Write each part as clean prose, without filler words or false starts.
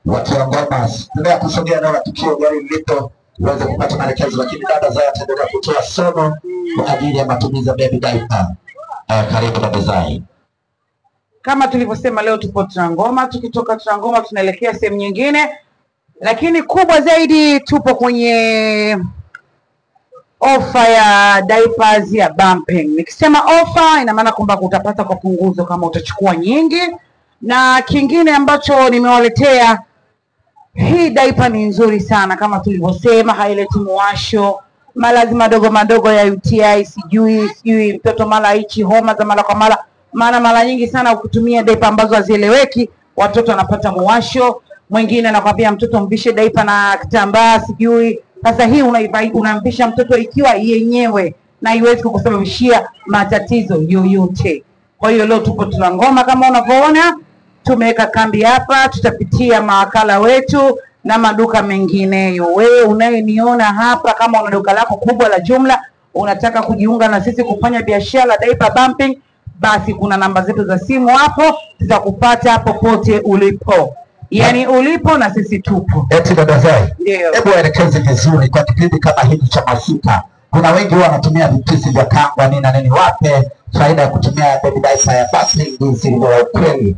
watu wa Ngoma. Tunaendelea kusogea na tukio gari lipo uweze kupata maelekezo, lakini dada Zaya ataendelea kutoa somo kwa ajili ya matumizi ya baby diaper. Karibu dada Zaya. Kama tulivyosema, leo tupo Trangoma, tukitoka Trangoma tunaelekea sehemu nyingine, lakini kubwa zaidi tupo kwenye ofa ya diapers ya Bumping. Nikisema ofa ina maana kwamba utapata kwa punguzo kama utachukua nyingi, na kingine ambacho nimewaletea, hii diaper ni nzuri sana kama tulivyosema, haileti muwasho, malazi madogo ya UTI, sijui mtoto mara hichi homa za mara kwa mara. Maana mara nyingi sana ukitumia diaper ambazo hazieleweki, watoto wanapata muwasho. Mwingine anakwambia mtoto mvishe diaper na kitambaa sijui. Sasa hii unamvisha mtoto ikiwa yenyewe na haiwezi kukusababishia matatizo yoyote. Kwa hiyo leo tupo Trangoma kama unavyoona, tumeweka kambi hapa, tutapitia mawakala wetu na maduka mengineyo. Wewe unayeniona hapa, kama una duka lako kubwa la jumla, unataka kujiunga na sisi kufanya biashara diaper Bumping, basi kuna namba zetu za simu hapo, tutakupata popote ulipo. Yaani ulipo na sisi tupo. Eti dada Zaya, hebu elekeze vizuri kwa kipindi kama hiki cha masika. Kuna wengi wanatumia vipisi vya kanga nini na nini, wape faida ya kutumia baby diaper ya Bumping hizi ndio kweli.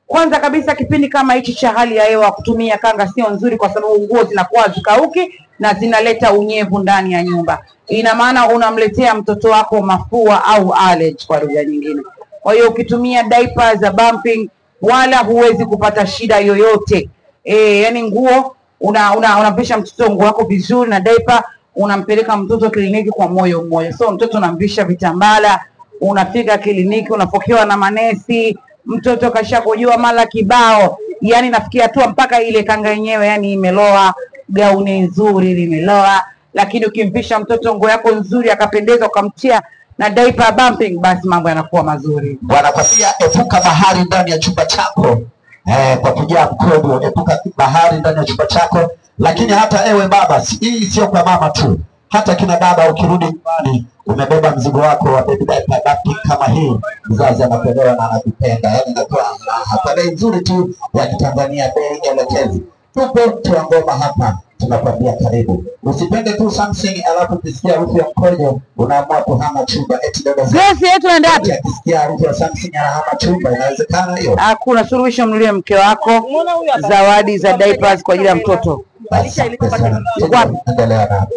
Kwanza kabisa, kipindi kama hichi cha hali ya hewa, kutumia kanga sio nzuri kwa sababu nguo zinakuwa zikauki na zinaleta unyevu ndani ya nyumba. Ina maana unamletea mtoto wako mafua au allergy kwa lugha nyingine. Kwa hiyo ukitumia diaper za Bumping wala huwezi kupata shida yoyote. Yani nguo unamvisha mtoto nguo wako vizuri na diaper, unampeleka mtoto kliniki kwa moyo mmoja. So mtoto unamvisha vitambala, unafika kliniki, unapokewa na manesi, mtoto kashakujua mara kibao. Yani nafikia tu mpaka ile kanga yenyewe yani imeloa, gauni nzuri limeloa. Lakini ukimvisha mtoto nguo yako nzuri akapendeza, ukamtia na diaper Bumping, basi mambo yanakuwa mazuri. Wanakwambia epuka bahari ndani ya chumba chako. Kwa kujaa mkojo, epuka bahari ndani ya chumba chako. Lakini hata ewe baba, hii sio kwa mama tu, hata kina baba, ukirudi nyumbani umebeba mzigo wako wa baby diaper Bumping kama hii, mzazi anapendwa na anakupenda. Yani inakuwa hapa bei nzuri tu ya Kitanzania, bei elekezi. Tupo Trangoma hapa, tunakwambia karibu. Usipende tu something alafu ukisikia harufu ya mkojo unaamua kuhama chumba. Eti dada Zaya, Grace yetu ndio hapo. Ukisikia harufu ya something anahama chumba, inawezekana hiyo? Hakuna suluhisho, mnulie mke wako zawadi za diapers kwa ajili ya mtoto. Basi, endelea na